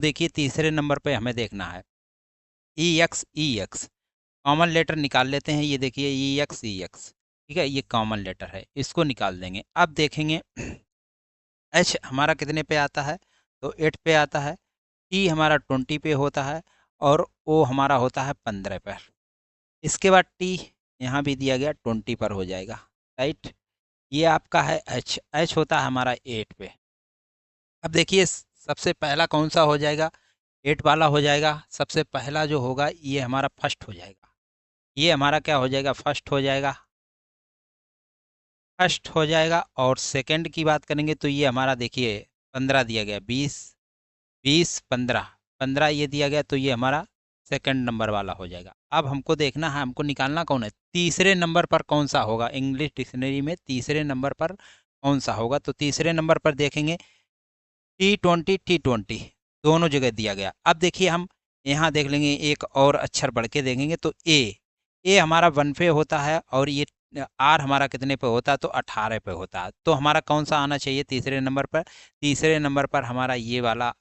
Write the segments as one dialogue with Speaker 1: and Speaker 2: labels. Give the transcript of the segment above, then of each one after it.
Speaker 1: देखिए तीसरे नंबर पे हमें देखना है ई एक्स ई एक्स। कॉमन लेटर निकाल लेते हैं। ये देखिए ई एक्स ई एक्स, ठीक है, ये कॉमन लेटर है, इसको निकाल देंगे। अब देखेंगे एच हमारा कितने पे आता है, तो 8 पे आता है। टी हमारा 20 पे होता है और ओ हमारा होता है 15 पर। इसके बाद टी यहाँ भी दिया गया 20 पर हो जाएगा, राइट। ये आपका है एच, एच होता है हमारा 8 पे। अब देखिए सबसे पहला कौन सा हो जाएगा, 8 वाला हो जाएगा। सबसे पहला जो होगा ये हमारा फर्स्ट हो जाएगा। ये हमारा क्या हो जाएगा, फर्स्ट हो जाएगा, फर्स्ट हो जाएगा। और सेकंड की बात करेंगे तो ये हमारा देखिए 15 दिया गया, 20 20 15 15 ये दिया गया, तो ये हमारा सेकंड नंबर वाला हो जाएगा। अब हमको देखना है, हमको निकालना कौन है, तीसरे नंबर पर कौन सा होगा। इंग्लिश डिक्शनरी में तीसरे नंबर पर कौन सा होगा, तो तीसरे नंबर पर देखेंगे T20 T20 दोनों जगह दिया गया। अब देखिए हम यहाँ देख लेंगे, एक और अक्षर बढ़ के देखेंगे तो ए हमारा 1 पे होता है और ये आर हमारा कितने पे होता है, तो 18 पे होता है। तो हमारा कौन सा आना चाहिए तीसरे नंबर पर, तीसरे नंबर पर हमारा ये वाला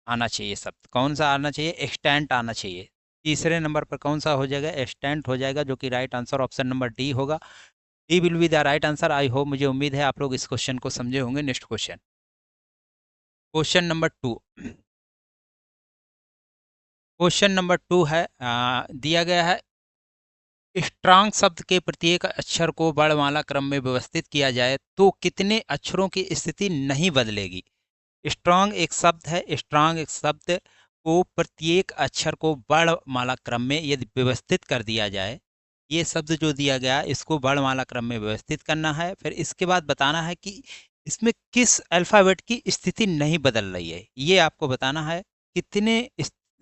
Speaker 1: आना चाहिए शब्द। कौन सा आना चाहिए, एक्सटेंट आना चाहिए। तीसरे नंबर पर कौन सा हो जाएगा, एक्सटेंट हो जाएगा, जो कि right answer option number D होगा। D will be the right answer. I hope, मुझे उम्मीद है आप लोग इस क्वेश्चन को समझे होंगे। Next question, question number 2। Question number 2 है, दिया गया है स्ट्रांग शब्द के प्रत्येक अक्षर को वर्णमाला क्रम में व्यवस्थित किया जाए तो कितने अक्षरों की स्थिति नहीं बदलेगी। स्ट्रांग एक शब्द है, स्ट्रांग एक शब्द को प्रत्येक अक्षर को वर्णमाला क्रम में यदि व्यवस्थित कर दिया जाए, ये शब्द जो दिया गया इसको वर्णमाला क्रम में व्यवस्थित करना है। फिर इसके बाद बताना है कि इसमें किस अल्फ़ाबेट की स्थिति नहीं बदल रही है, ये आपको बताना है। कितने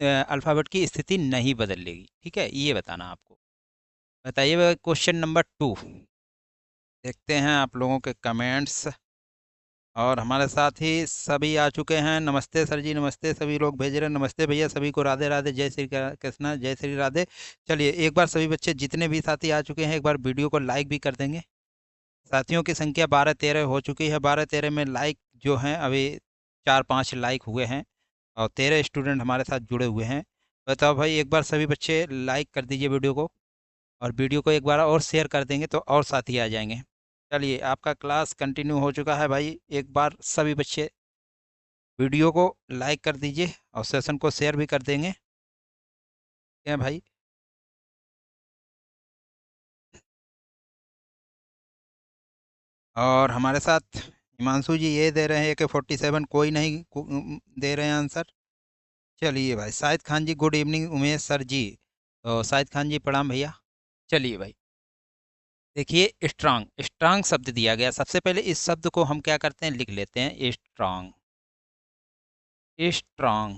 Speaker 1: अल्फ़ाबेट की स्थिति नहीं बदलेगी, ठीक है, ये बताना आपको। बताइए क्वेश्चन नंबर 2। देखते हैं आप लोगों के कमेंट्स। और हमारे साथ ही सभी आ चुके हैं। नमस्ते सर जी, नमस्ते। सभी लोग भेज रहे हैं नमस्ते भैया, सभी को राधे राधे, जय श्री कृष्णा, जय श्री राधे। चलिए एक बार सभी बच्चे जितने भी साथी आ चुके हैं एक बार वीडियो को लाइक भी कर देंगे। साथियों की संख्या 12-13 हो चुकी है। 12-13 में लाइक जो हैं अभी 4-5 लाइक हुए हैं और 13 स्टूडेंट हमारे साथ जुड़े हुए हैं। बताओ भाई, एक बार सभी बच्चे लाइक कर दीजिए वीडियो को, और वीडियो को एक बार और शेयर कर देंगे तो और साथी आ जाएंगे। चलिए आपका क्लास कंटिन्यू हो चुका है भाई। एक बार सभी बच्चे वीडियो को लाइक कर दीजिए और सेशन को शेयर भी कर देंगे, क्या भाई। और हमारे साथ हिमांशु जी ये दे रहे हैं AK-47, कोई नहीं दे रहे हैं आंसर। चलिए भाई, शाहिद खान जी गुड इवनिंग, उमेश सर जी, तो शाहिद खान जी प्रणाम भैया। चलिए भाई, देखिए स्ट्रांग, स्ट्रांग शब्द दिया गया। सबसे पहले इस शब्द को हम क्या करते हैं, लिख लेते हैं स्ट्रांग, स्ट्रांग,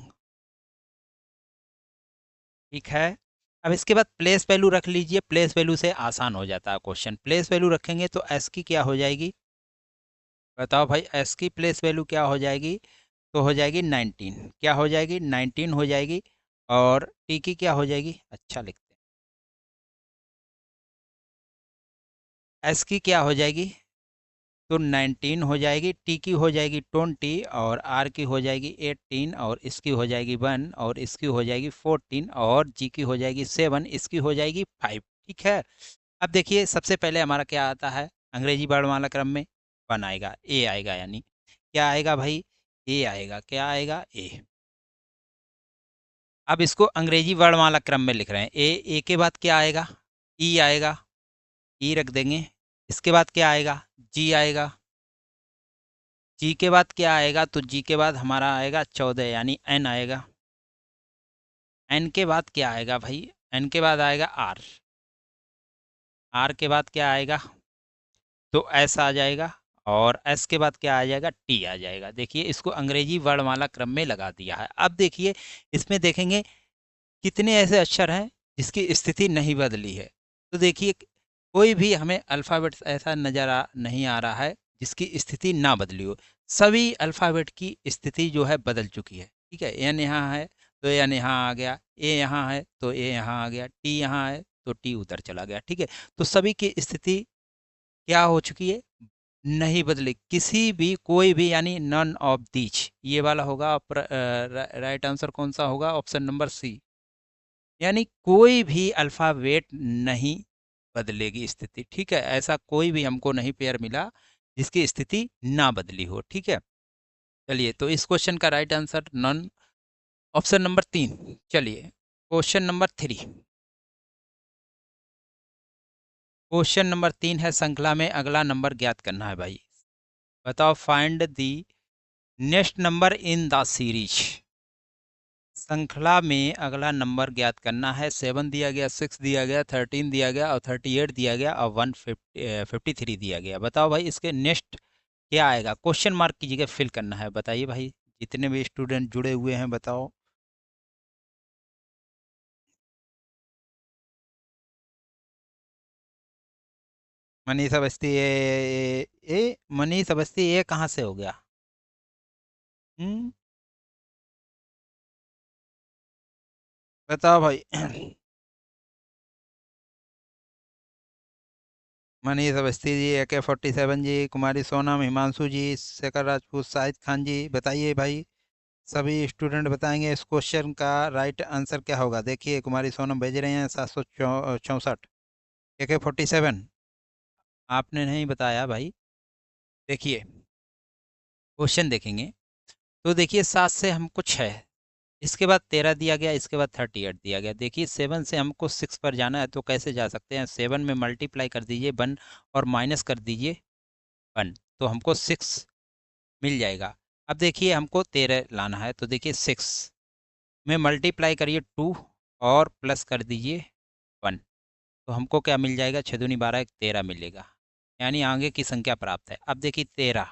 Speaker 1: ठीक है। अब इसके बाद प्लेस वैल्यू रख लीजिए। प्लेस वैल्यू से आसान हो जाता है क्वेश्चन। प्लेस वैल्यू रखेंगे तो एस की क्या हो जाएगी, बताओ भाई, एस की प्लेस वैल्यू क्या हो जाएगी, तो हो जाएगी 19। क्या हो जाएगी, 19 हो जाएगी। और टी की क्या हो जाएगी, अच्छा लिखते हैं, एस की क्या हो जाएगी, तो 19 हो जाएगी। टी की हो जाएगी 20 और आर की हो जाएगी 18 और इसकी हो जाएगी 1 और इसकी हो जाएगी 14 और जी की हो जाएगी 7, इसकी हो जाएगी 5, ठीक है। अब देखिए सबसे पहले हमारा क्या आता है अंग्रेजी वर्णमाला क्रम में, 1 आएगा, ए आएगा, यानी क्या आएगा भाई, ए आएगा। क्या आएगा, ए। अब इसको अंग्रेजी वर्णमाला क्रम में लिख रहे हैं। ए के बाद क्या आएगा, ई आएगा, ई रख देंगे। इसके बाद क्या आएगा, जी आएगा। जी के बाद क्या आएगा, तो जी के बाद हमारा आएगा 14, यानी एन आएगा। एन के बाद क्या आएगा भाई, एन के बाद आएगा आर। आर के बाद क्या आएगा, तो एस आ जाएगा। और एस के बाद क्या आ जाएगा, टी आ जाएगा। देखिए इसको अंग्रेजी वर्णमाला क्रम में लगा दिया है। अब देखिए इसमें देखेंगे कितने ऐसे अक्षर हैं जिसकी स्थिति नहीं बदली है। तो देखिए कोई भी हमें अल्फ़ाबेट ऐसा नज़र नहीं आ रहा है जिसकी स्थिति ना बदली हो। सभी अल्फ़ाबेट की स्थिति जो है बदल चुकी है, ठीक है। एन यहाँ है तो एन यहाँ आ गया, ए यहाँ है तो ए यहाँ आ गया, टी यहाँ है तो टी उधर चला गया, ठीक है। तो सभी की स्थिति क्या हो चुकी है, नहीं बदले, किसी भी, कोई भी, यानी नन ऑफ दीज, ये वाला होगा। राइट आंसर कौन सा होगा? ऑप्शन नंबर सी, यानी कोई भी अल्फ़ाबेट नहीं बदलेगी स्थिति। ठीक है, ऐसा कोई भी हमको नहीं पेयर मिला जिसकी स्थिति ना बदली हो। ठीक है, चलिए, तो इस क्वेश्चन का right answer none, option number 3। चलिए, क्वेश्चन नंबर 3। क्वेश्चन नंबर 3 है, श्रृंखला में अगला नंबर ज्ञात करना है भाई। बताओ, find the next number in the series. श्रृंखला में अगला नंबर ज्ञात करना है। 7 दिया गया, 6 दिया गया, 13 दिया गया और 38 दिया गया और 153 दिया गया। बताओ भाई, इसके नेक्स्ट क्या आएगा? क्वेश्चन मार्क की जगह फिल करना है। बताइए भाई, जितने भी स्टूडेंट जुड़े हुए हैं, बताओ। मनीष अवस्थी, मनीष अवस्थी, ये कहाँ से हो गया? हम्म, बताओ भाई। मनीष अवस्थी जी, AK-47 जी, कुमारी सोनम, हिमांशु जी, शेखर राजपूत, शाहिद खान जी, बताइए भाई। सभी स्टूडेंट बताएंगे इस क्वेश्चन का राइट आंसर क्या होगा। देखिए, कुमारी सोनम भेज रहे हैं 764। AK-47 आपने नहीं बताया भाई। देखिए, क्वेश्चन देखेंगे तो देखिए, 7 से हमको 6, इसके बाद 13 दिया गया, इसके बाद 38 दिया गया। देखिए, 7 से हमको 6 पर जाना है, तो कैसे जा सकते हैं? 7 में मल्टीप्लाई कर दीजिए 1 और माइनस कर दीजिए 1, तो हमको 6 मिल जाएगा। अब देखिए, हमको 13 लाना है, तो देखिए 6 में मल्टीप्लाई करिए 2 और प्लस कर दीजिए 1, तो हमको क्या मिल जाएगा? 6 दूनी 12, 13 मिलेगा, यानी आगे की संख्या प्राप्त है। अब देखिए 13,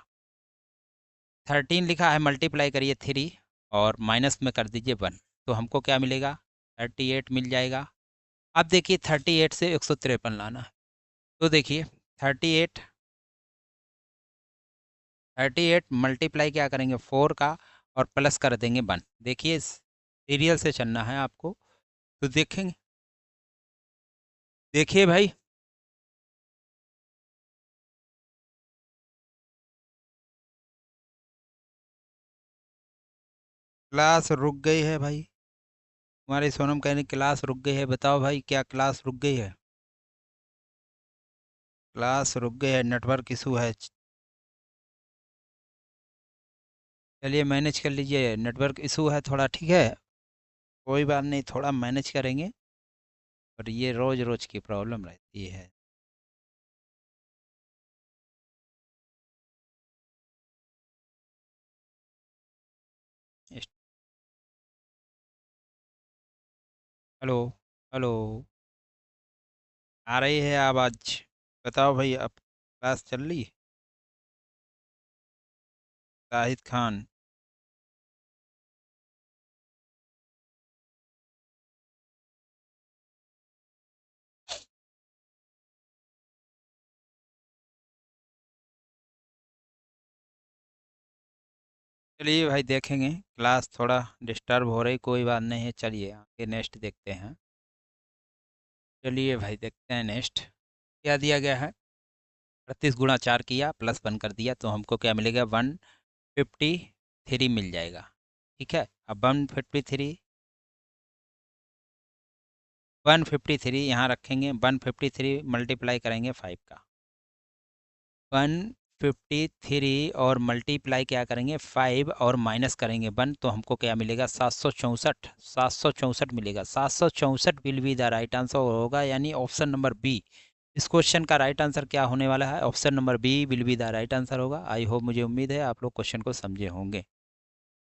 Speaker 1: 13 लिखा है, मल्टीप्लाई करिए 3 और माइनस में कर दीजिए 1, तो हमको क्या मिलेगा? 38 मिल जाएगा। अब देखिए 38 से 153 लाना है, तो देखिए 38, 38 मल्टीप्लाई क्या करेंगे 4 का और प्लस कर देंगे 1। देखिए, सीरियल से चलना है आपको, तो देखेंगे। देखिए भाई, क्लास रुक गई है भाई। हमारी सोनम कह रही क्लास रुक गई है। बताओ भाई, क्या क्लास रुक गई है? क्लास रुक गई है, नेटवर्क इशू है। चलिए, मैनेज कर लीजिए, नेटवर्क इशू है थोड़ा। ठीक है, कोई बात नहीं, थोड़ा मैनेज करेंगे। और ये रोज़ रोज़ की प्रॉब्लम रहती है। हेलो, हेलो, आ रही है आवाज़? बताओ भाई, अब क्लास चल रही? शाहिद खान। चलिए भाई, देखेंगे। क्लास थोड़ा डिस्टर्ब हो रही, कोई बात नहीं है। चलिए, आगे नेक्स्ट देखते हैं। चलिए भाई, देखते हैं नेक्स्ट क्या दिया गया है। 38 × 4 किया, प्लस 1 कर दिया, तो हमको क्या मिलेगा? 153 मिल जाएगा। ठीक है, अब 153 यहाँ रखेंगे। 153 मल्टीप्लाई करेंगे 5 का, 153 और मल्टीप्लाई क्या करेंगे 5 और माइनस करेंगे 1, तो हमको क्या मिलेगा? 764, 764 मिलेगा। 764 will be the right answer होगा, यानी ऑप्शन नंबर बी। इस क्वेश्चन का राइट आंसर क्या होने वाला है? Option number B will be the right answer होगा। आई होप, मुझे उम्मीद है आप लोग क्वेश्चन को समझे होंगे।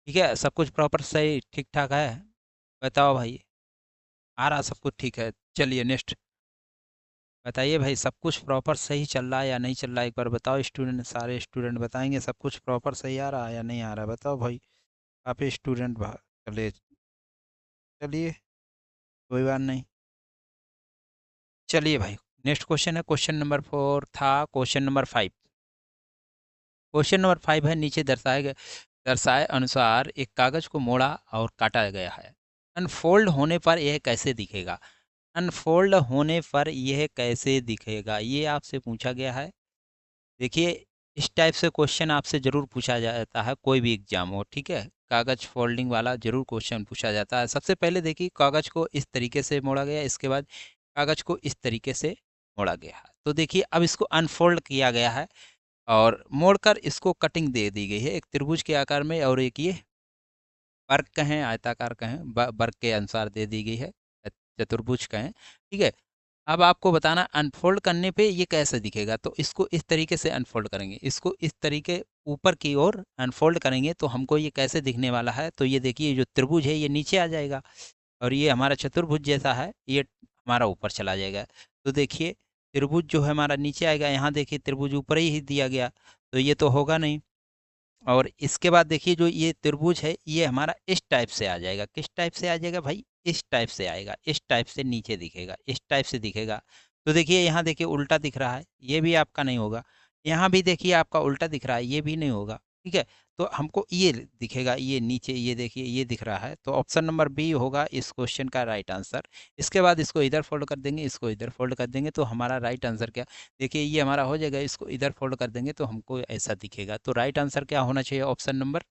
Speaker 1: ठीक है, सब कुछ प्रॉपर सही ठीक ठाक है? बताओ भाई, आ रहा सब कुछ ठीक है? चलिए नेक्स्ट। बताइए भाई, सब कुछ प्रॉपर सही चल रहा है या नहीं चल रहा है? एक बार बताओ स्टूडेंट, सारे स्टूडेंट बताएंगे सब कुछ प्रॉपर सही आ रहा है या नहीं आ रहा है। बताओ भाई, काफ़ी स्टूडेंट चले। चलिए, कोई बात नहीं। चलिए भाई, नेक्स्ट क्वेश्चन है, क्वेश्चन नंबर 4 था। क्वेश्चन नंबर 5, क्वेश्चन नंबर 5 है, नीचे दर्शाए अनुसार एक कागज को मोड़ा और काटा गया है। अनफोल्ड होने पर यह कैसे दिखेगा? अनफोल्ड होने पर यह कैसे दिखेगा, ये आपसे पूछा गया है। देखिए, इस टाइप से क्वेश्चन आपसे ज़रूर पूछा जाता है, कोई भी एग्जाम हो, ठीक है। कागज़ फोल्डिंग वाला ज़रूर क्वेश्चन पूछा जाता है। सबसे पहले देखिए कागज़ को इस तरीके से मोड़ा गया, इसके बाद कागज़ को इस तरीके से मोड़ा गया। तो देखिए अब इसको अनफोल्ड किया गया है और मोड़कर इसको कटिंग दे दी गई है एक त्रिभुज के आकार में, और एक ये वर्ग कहें, आयताकार कहें, वर्ग के अनुसार दे दी गई है, चतुर्भुज कहें, ठीक है। अब आपको बताना अनफोल्ड करने पे ये कैसे दिखेगा, तो इसको इस तरीके से अनफोल्ड करेंगे, इसको इस तरीके ऊपर की ओर अनफोल्ड करेंगे तो हमको ये कैसे दिखने वाला है, तो ये देखिए जो त्रिभुज है ये नीचे आ जाएगा और ये हमारा चतुर्भुज जैसा है ये हमारा ऊपर चला जाएगा। तो देखिए त्रिभुज जो है हमारा नीचे आएगा, यहाँ देखिए त्रिभुज ऊपर ही दिया गया, तो ये तो होगा नहीं। और इसके बाद देखिए जो ये त्रिभुज है ये हमारा इस टाइप से आ जाएगा, किस टाइप से आ जाएगा भाई, इस टाइप से आएगा, इस टाइप से नीचे दिखेगा, इस टाइप से दिखेगा। तो देखिए यहाँ देखिए उल्टा दिख रहा है, ये भी आपका नहीं होगा। यहाँ भी देखिए आपका उल्टा दिख रहा है, ये भी नहीं होगा, ठीक है। तो हमको ये दिखेगा, ये नीचे ये देखिए ये दिख रहा है, तो ऑप्शन नंबर बी होगा इस क्वेश्चन का राइट आंसर। इसके बाद इसको इधर फोल्ड कर देंगे, इसको इधर फोल्ड कर देंगे, तो हमारा राइट आंसर क्या, देखिए ये हमारा हो जाएगा, इसको इधर फोल्ड कर देंगे तो हमको ऐसा दिखेगा। तो राइट आंसर क्या होना चाहिए, option number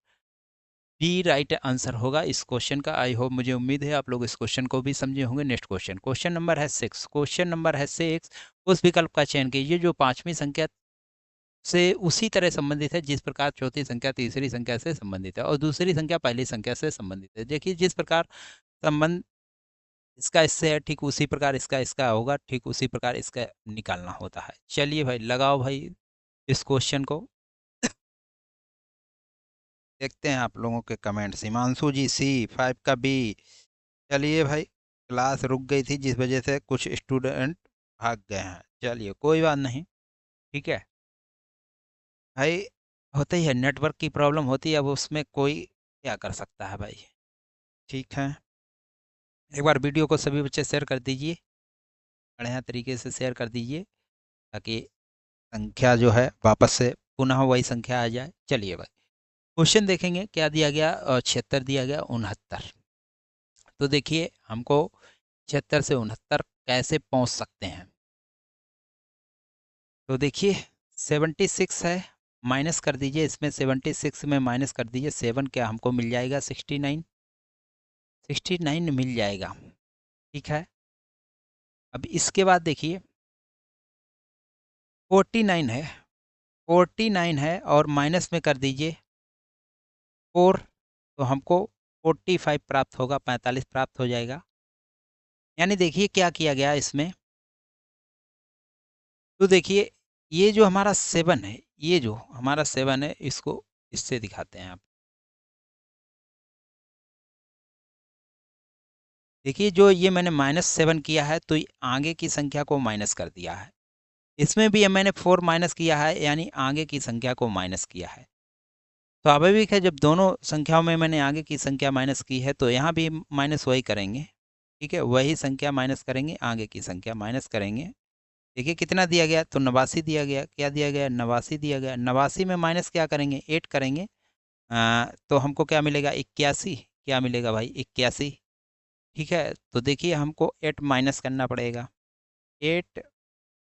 Speaker 1: B right answer होगा इस क्वेश्चन का। आई होप, मुझे उम्मीद है आप लोग इस क्वेश्चन को भी समझे होंगे। नेक्स्ट क्वेश्चन, क्वेश्चन नंबर है 6। क्वेश्चन नंबर है 6, उस विकल्प का चयन कीजिए जो पांचवी संख्या से उसी तरह संबंधित है जिस प्रकार चौथी संख्या तीसरी संख्या से संबंधित है और दूसरी संख्या पहली संख्या से संबंधित है। देखिए जिस प्रकार संबंध इसका इससे है, ठीक उसी प्रकार इसका इसका होगा, ठीक उसी प्रकार इसका निकालना होता है। चलिए भाई लगाओ भाई इस क्वेश्चन को, देखते हैं आप लोगों के कमेंट्स। हिमांशु जी सी, 5 का बी। चलिए भाई क्लास रुक गई थी जिस वजह से कुछ स्टूडेंट भाग गए हैं, चलिए कोई बात नहीं, ठीक है भाई, होता ही है, नेटवर्क की प्रॉब्लम होती है, अब उसमें कोई क्या कर सकता है भाई, ठीक है। एक बार वीडियो को सभी बच्चे शेयर कर दीजिए, बढ़िया तरीके से शेयर कर दीजिए ताकि संख्या जो है वापस से पुनः वही संख्या आ जाए। चलिए भाई क्वेश्चन देखेंगे क्या दिया गया, 76 दिया गया 69। तो देखिए हमको 76 से 69 कैसे पहुंच सकते हैं, तो देखिए 76 है, माइनस कर दीजिए इसमें, 76 में माइनस कर दीजिए 7, क्या हमको मिल जाएगा 69, 69 मिल जाएगा, ठीक है। अब इसके बाद देखिए 49 है, 49 है और माइनस में कर दीजिए 4, तो हमको 45 प्राप्त होगा, 45 प्राप्त हो जाएगा। यानी देखिए क्या किया गया इसमें, तो देखिए ये जो हमारा 7 है, ये जो हमारा 7 है इसको इससे दिखाते हैं आप, देखिए जो ये मैंने -7 किया है तो ये आगे की संख्या को माइनस कर दिया है, इसमें भी मैंने 4 माइनस किया है यानी आगे की संख्या को माइनस किया है। स्वाभाविक है जब दोनों संख्याओं में मैंने आगे की संख्या माइनस की है तो यहाँ भी माइनस वही करेंगे, ठीक है, वही संख्या माइनस करेंगे, आगे की संख्या माइनस करेंगे। देखिए कितना दिया गया, तो 89 दिया गया, क्या दिया गया 89 दिया गया, 89 में माइनस क्या करेंगे 8 करेंगे, तो हमको क्या मिलेगा 81, क्या मिलेगा भाई 81, ठीक है। तो देखिए हमको 8 माइनस करना पड़ेगा, 8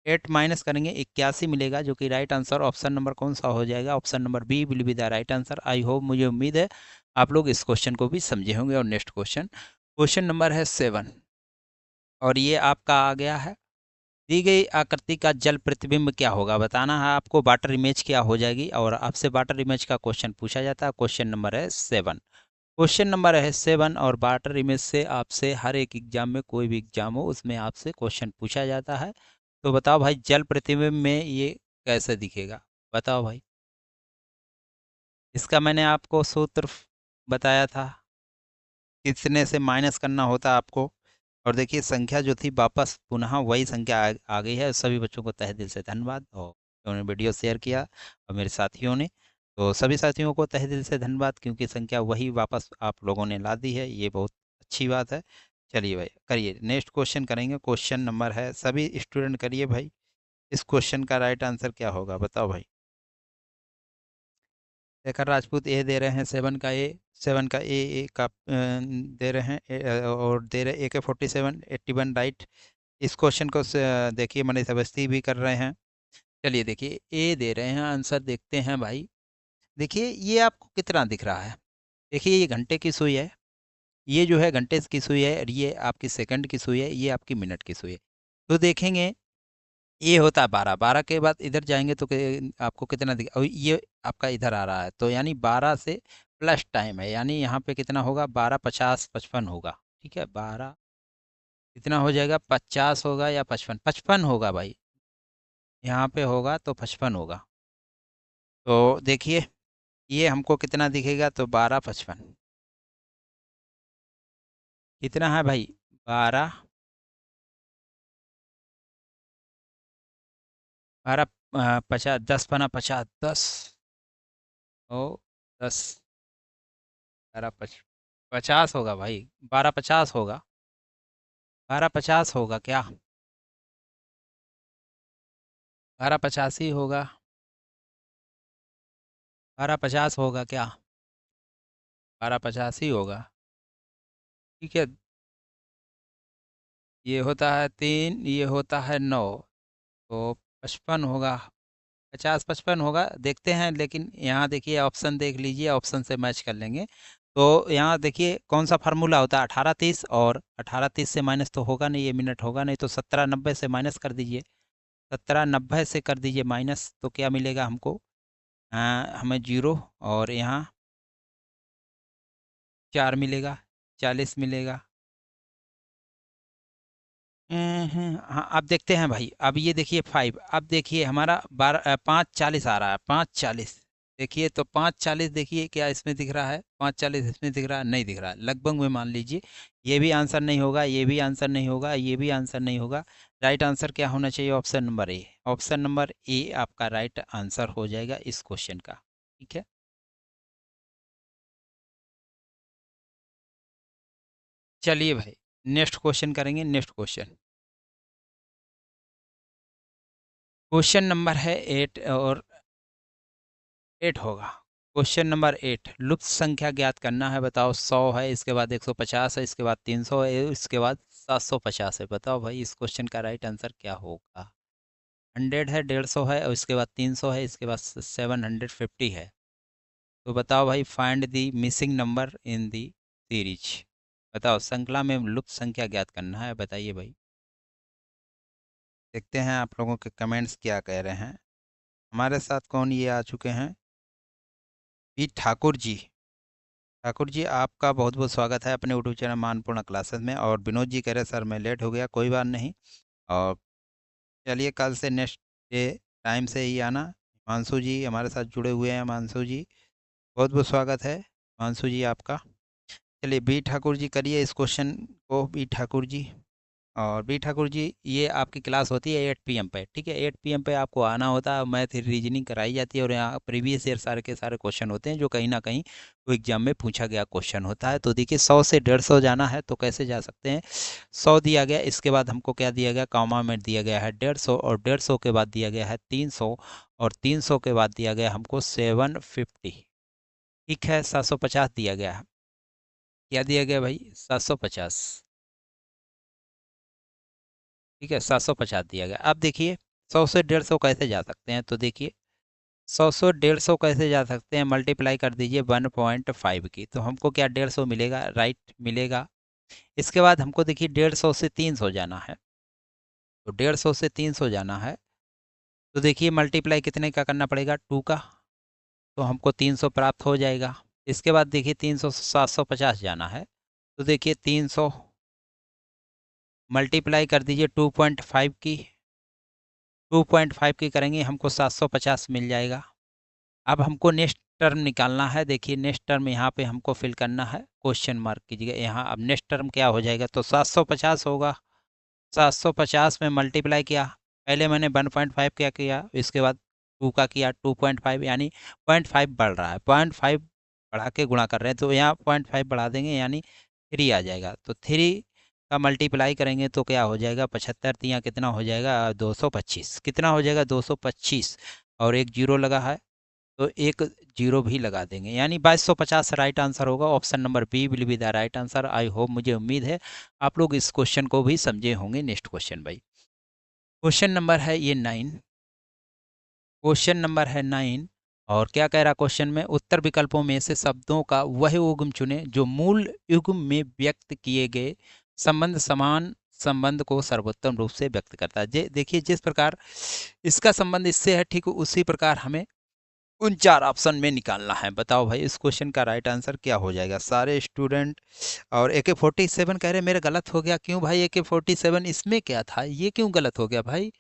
Speaker 1: 8 माइनस करेंगे 81 मिलेगा, जो कि राइट आंसर ऑप्शन नंबर कौन सा हो जाएगा, option number B will be the right answer. I hope, मुझे उम्मीद है आप लोग इस क्वेश्चन को भी समझे होंगे। और नेक्स्ट क्वेश्चन, क्वेश्चन नंबर है 7 और ये आपका आ गया है, दी गई आकृति का जल प्रतिबिंब क्या होगा, बताना है आपको, वाटर इमेज क्या हो जाएगी, और आपसे वाटर इमेज का क्वेश्चन पूछा जाता है। क्वेश्चन नंबर है 7, क्वेश्चन नंबर है 7 और वाटर इमेज से आपसे हर एक एग्जाम में, कोई भी एग्जाम हो उसमें आपसे क्वेश्चन पूछा जाता है। तो बताओ भाई जल प्रतिबिंब में ये कैसे दिखेगा, बताओ भाई। इसका मैंने आपको सूत्र बताया था, कितने से माइनस करना होता आपको, और देखिए संख्या जो थी वापस पुनः वही संख्या आ गई है। सभी बच्चों को तहे दिल से धन्यवाद, और उन्होंने वीडियो शेयर किया और मेरे साथियों ने, तो सभी साथियों को तहे दिल से धन्यवाद, क्योंकि संख्या वही वापस आप लोगों ने ला दी है, ये बहुत अच्छी बात है। चलिए भाई करिए, नेक्स्ट क्वेश्चन करेंगे, क्वेश्चन नंबर है, सभी स्टूडेंट करिए भाई, इस क्वेश्चन का राइट आंसर क्या होगा बताओ भाई। शेखर राजपूत ए दे रहे हैं, 7 का दे रहे हैं, और दे रहे AK-47 81 राइट। इस क्वेश्चन को देखिए मनीष अवस्थी भी कर रहे हैं, चलिए देखिए, ए दे रहे हैं आंसर, देखते हैं भाई। देखिए ये आपको कितना दिख रहा है। देखिए ये घंटे की सुई है, ये जो है घंटे की सुई है, और ये आपकी सेकंड की सुई है, ये आपकी मिनट की सुई है। तो देखेंगे ये होता है 12, 12 के बाद इधर जाएंगे तो आपको कितना दिख, और ये आपका इधर आ रहा है, तो यानी 12 से प्लस टाइम है, यानी यहाँ पे कितना होगा, 12, 50, 55 होगा। ठीक है, 12 कितना हो जाएगा, 50 होगा या 55, 55 होगा भाई। यहाँ पे होगा तो 55 होगा। तो देखिए ये हमको कितना दिखेगा, तो 12, 55 कितना है भाई, 12, 12, 50, 10 पना 50, 10 ओ 10, 12, 50 होगा भाई, 12, 50 होगा, 12, 50 होगा क्या, 12, 50 ही होगा, 12, 50 होगा क्या, 12, 50 ही होगा। ठीक है, ये होता है 3, ये होता है 9, तो 55 होगा, 50, 55 होगा, देखते हैं। लेकिन यहाँ देखिए ऑप्शन देख लीजिए, ऑप्शन से मैच कर लेंगे। तो यहाँ देखिए कौन सा फार्मूला होता है, 18, 30, और 18, 30 से माइनस तो होगा नहीं, ये मिनट होगा नहीं, तो 17, 90 से माइनस कर दीजिए, 17, 90 से कर दीजिए माइनस, तो क्या मिलेगा हमको, हमें जीरो, और यहाँ 4 मिलेगा, 40 मिलेगा। हाँ अब देखते हैं भाई, अब ये देखिए 5, अब देखिए हमारा 5:40 आ रहा है, 5:40। देखिए तो 5:40, देखिए क्या इसमें दिख रहा है, 5:40 इसमें दिख रहा है, नहीं दिख रहा है, लगभग में मान लीजिए ये भी आंसर नहीं होगा, ये भी आंसर नहीं होगा, ये भी आंसर नहीं होगा। राइट आंसर क्या होना चाहिए, option number A, option number A आपका राइट आंसर हो जाएगा इस क्वेश्चन का। ठीक है, चलिए भाई नेक्स्ट क्वेश्चन करेंगे, नेक्स्ट क्वेश्चन, क्वेश्चन नंबर है 8, और 8 होगा। क्वेश्चन नंबर 8, लुप्त संख्या ज्ञात करना है, बताओ। 100 है, इसके बाद 150 है, इसके बाद 300 है, इसके बाद 750 है। बताओ भाई इस क्वेश्चन का राइट आंसर क्या होगा। 100 है, 150 है, और इसके बाद 300 है, इसके बाद 750 है। तो बताओ भाई, find the missing number in the series. बताओ श्रृंखला में लुप्त संख्या ज्ञात करना है, बताइए भाई। देखते हैं आप लोगों के कमेंट्स क्या कह रहे हैं। हमारे साथ कौन ये आ चुके हैं, पी ठाकुर जी। ठाकुर जी आपका बहुत बहुत स्वागत है अपने यूट्यूब चैनल मानपूर्ण क्लासेस में। और विनोद जी कह रहे सर मैं लेट हो गया, कोई बात नहीं। और चलिए कल से नेक्स्ट डे टाइम से ही आना। हिमांशु जी हमारे साथ जुड़े हुए हैं, हिमांशु जी बहुत बहुत स्वागत है हिमांशु जी आपका। चलिए बी ठाकुर जी करिए इस क्वेश्चन को, बी ठाकुर जी। और बी ठाकुर जी ये आपकी क्लास होती है 8 PM पे, ठीक है, 8 PM पे आपको आना होता है, मैथ रीजनिंग कराई जाती है, और यहाँ प्रीवियस ईयर सारे के सारे क्वेश्चन होते हैं जो कहीं ना कहीं वो एग्जाम में पूछा गया क्वेश्चन होता है। तो देखिए 100 से 150 जाना है तो कैसे जा सकते हैं, 100 दिया गया, इसके बाद हमको क्या दिया गया, कॉमा में दिया गया है 150, और 150 के बाद दिया गया है 300, और 300 के बाद दिया गया हमको 750। ठीक है, 750 दिया गया है, क्या दिया गया भाई, 750। ठीक है, 750 दिया गया। अब देखिए 100 से 150 कैसे जा सकते हैं, तो देखिए 100 से 150 कैसे जा सकते हैं, मल्टीप्लाई कर दीजिए 1.5 की, तो हमको क्या 150 मिलेगा, राइट मिलेगा। इसके बाद हमको देखिए 150 से 300 जाना है, तो 150 से 300 जाना है, तो देखिए मल्टीप्लाई कितने का करना पड़ेगा, 2 का, तो हमको 300 प्राप्त हो जाएगा। इसके बाद देखिए 300 से 750 जाना है, तो देखिए 300 मल्टीप्लाई कर दीजिए 2.5 की, 2.5 की करेंगे हमको 750 मिल जाएगा। अब हमको नेक्स्ट टर्म निकालना है, देखिए नेक्स्ट टर्म यहाँ पे हमको फिल करना है, क्वेश्चन मार्क कीजिएगा यहाँ। अब नेक्स्ट टर्म क्या हो जाएगा, तो 750 होगा, 750 में मल्टीप्लाई किया, पहले मैंने 1.5 क्या किया, इसके बाद 2 का किया, 2.5, यानी 0.5 बढ़ रहा है, 0.5 बढ़ा के गुणा कर रहे हैं, तो यहाँ 0.5 बढ़ा देंगे यानी 3 आ जाएगा। तो 3 का मल्टीप्लाई करेंगे तो क्या हो जाएगा, 75 तियाँ कितना हो जाएगा, 225, कितना हो जाएगा 225, और एक जीरो लगा है तो एक जीरो भी लगा देंगे, यानी 2250 राइट आंसर होगा। Option number B will be the right answer. I hope, मुझे उम्मीद है आप लोग इस क्वेश्चन को भी समझे होंगे। नेक्स्ट क्वेश्चन भाई, क्वेश्चन नंबर है ये 9, क्वेश्चन नंबर है 9। और क्या कह रहा क्वेश्चन में, उत्तर विकल्पों में से शब्दों का वह युग्म चुने जो मूल युग्म में व्यक्त किए गए संबंध समान संबंध को सर्वोत्तम रूप से व्यक्त करता है। देखिए, जिस प्रकार इसका संबंध इससे है, ठीक उसी प्रकार हमें उन 4 ऑप्शन में निकालना है। बताओ भाई, इस क्वेश्चन का राइट आंसर क्या हो जाएगा? सारे स्टूडेंट और AK-47 कह रहे मेरा गलत हो गया। क्यों भाई, AK-47 इसमें क्या था, ये क्यों गलत हो गया भाई?